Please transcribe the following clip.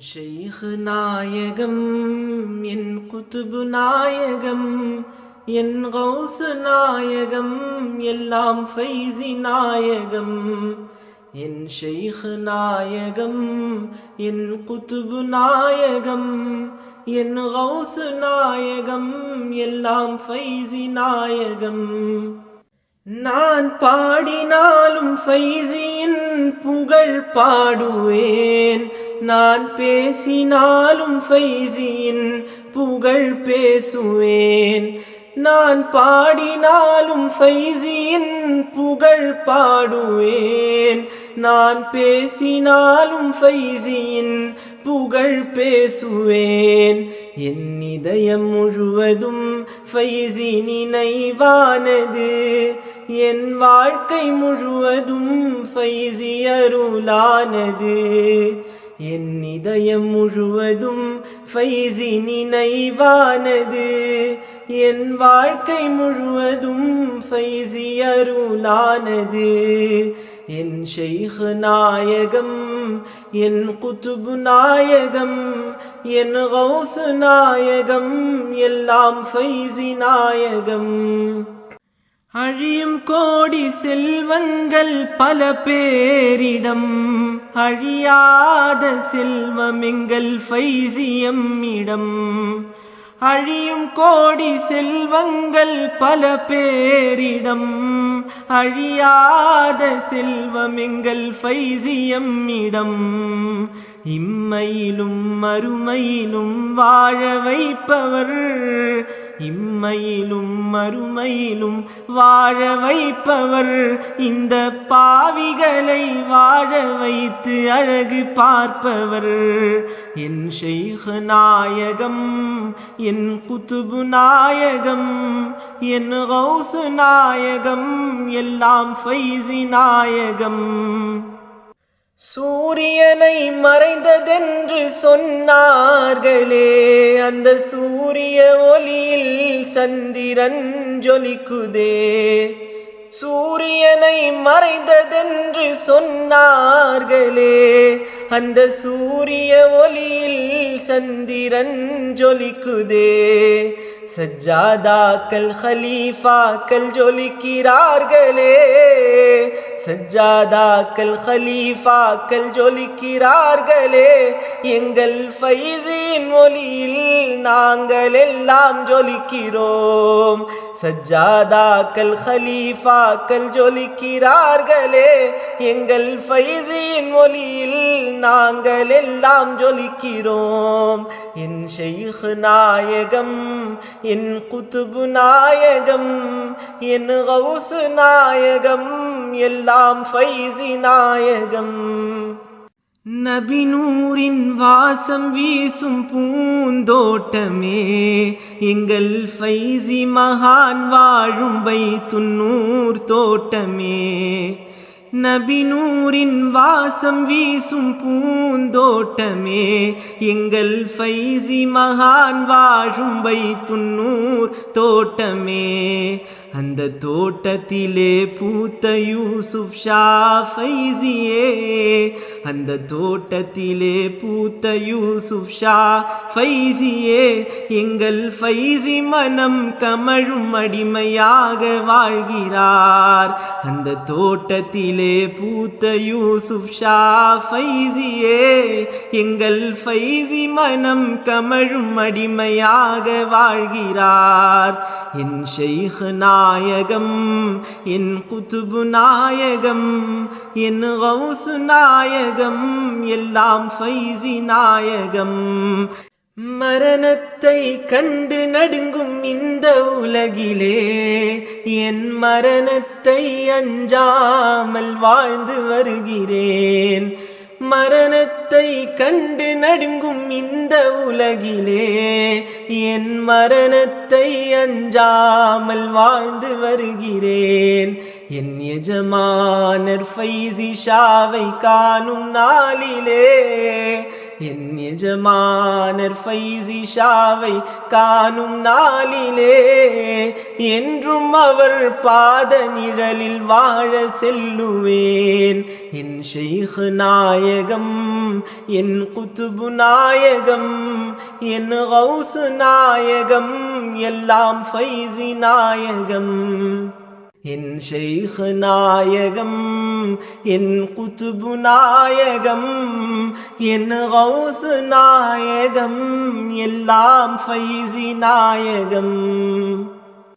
ஷைഖ் நாயகம் என் குதுபு நாயகம் என் கௌஸ் நாயகம் எல்லாம் ஃபைசி நாயகம் என் ஷைഖ் நாயகம் என் குதுபு நாயகம் என் கௌஸ் நாயகம் எல்லாம் ஃபைசி நாயகம் நான் பாடினாலும் ஃபைசியின் புகழ் பாடுவேன் நான் பேசினாலும் ஃபைசியின் புகழ் பேசுவேன் நான் பாடினாலும் ஃபைசியின் புகழ் பாடுவேன் நான் பேசினாலும் ஃபைசியின் புகழ் பேசுவேன் என் இதயம் முழுவதும் ஃபைசி நினைவானது என் வாழ்க்கை முழுவதும் ஃபைசி அருளானது என் இதயம் முழுவதும் ஃபைசி நினைவானது என் வாழ்க்கை முழுவதும் ஃபைசி அருளானது என் ஷைഖ் நாயகம் என் குதுபு நாயகம் என் கௌஸ் நாயகம் எல்லாம் ஃபைசி நாயகம் அழியும் கோடி செல்வங்கள் பல பேரிடம் அழியாத செல்வம் எங்கள் ஃபைசியம்மிடம் அழியும் கோடி செல்வங்கள் பல பேரிடம் அழியாத செல்வம் எங்கள் ஃபைசியம்மிடம் இம்மையிலும் மறுமையிலும் வாழ வைப்பவர் இம்மையிலும் மறுமையிலும் வாழ வைப்பவர் இந்த பாவிகளை வாழ வைத்து அழகு பார்ப்பவர் என் ஷைഖ் நாயகம் என் குதுபு நாயகம் என் கௌஸ் நாயகம் எல்லாம் ஃபைசி நாயகம் சூரியனை மறைந்ததென்று சொன்னார்களே அந்த சூரிய ஒளியில் சந்திரன் ஜொலிக்குதே சூரியனை மறைந்ததென்று சொன்னார்களே அந்த சூரிய ஒளியில் சந்திரன் ஜொலிக்குதே சஜ்ஜாதாக்கள் ஹலீஃபாக்கள் ஜொலிக்கிறார்களே சஜ்ஜாதாக்கள் ஹலீஃபாக்கள் ஜொலிக்கிறார்களே எங்கள் ஃபைசியின் ஒளியில் நாங்கள் எல்லாம் ஜொலிக்கிறோம் சஜ்ஜாதாக்கள் ஹலீஃபாக்கள் ஜொலிக்கிறார்களே எங்கள் ஃபைசியின் ஒளியில் நாங்கள் எல்லாம் ஜொலிக்கிறோம் என் ஷைഖ் நாயகம் என் குதுபு நாயகம் என் கௌஸ் நாயகம் எல்லாம் ஃபைசி நாயகம் நபி நூரின் வாசம் வீசும் பூந்தோட்டமே எங்கள் ஃபைசி மகான் வாழும் பைத்துன்னூர் தோட்டமே நபி நூரின் வாசம் வீசும் பூந்தோட்டமே எங்கள் ஃபைசி மகான் வாழும் பைத்துன்னூர் தோட்டமே அந்த தோட்டத்திலே பூத்த யூசுப் ஷா ஃபைசியே அந்த தோட்டத்திலே பூத்த யூசுப் ஷா ஃபைசியே எங்கள் ஃபைசி மனம் கமழும் அடிமையாக வாழ்கிறார் அந்த தோட்டத்திலே பூத்த யூசுப் ஷா ஃபைசியே எங்கள் ஃபைசி மனம் கமழும் அடிமையாக வாழ்கிறார் என் ஷைഖ் நாயகம் என் குதுபு நாயகம் என் கௌஸ் நாயகம் எல்லாம் ஃபைசி நாயகம் மரணத்தை கண்டு நடுங்கும் இந்த உலகிலே என் மரணத்தை அஞ்சாமல் வாழ்ந்து வருகிறேன் மரணத்தை கண்டு நடுங்கும் இந்த உலகிலே என் மரணத்தை அஞ்சாமல் வாழ்ந்து வருகிறேன். என் எஜமானர் ஃபைசி ஷாவை காணும் நாளிலே, என் எஜமானர் ஃபைசி ஷாவை காணும் நாளிலே என்றும் அவர் பாத நிழலில் வாழ செல்லுவேன். என் ஷைഖ் நாயகம், என் குதுபு நாயகம், என் கௌஸ் நாயகம், எல்லாம் ஃபைசி நாயகம். என் ஷைഖ் நாயகம், என் குதுபு நாயகம், என் கௌஸ் நாயகம், எல்லாம் ஃபைசி நாயகம்.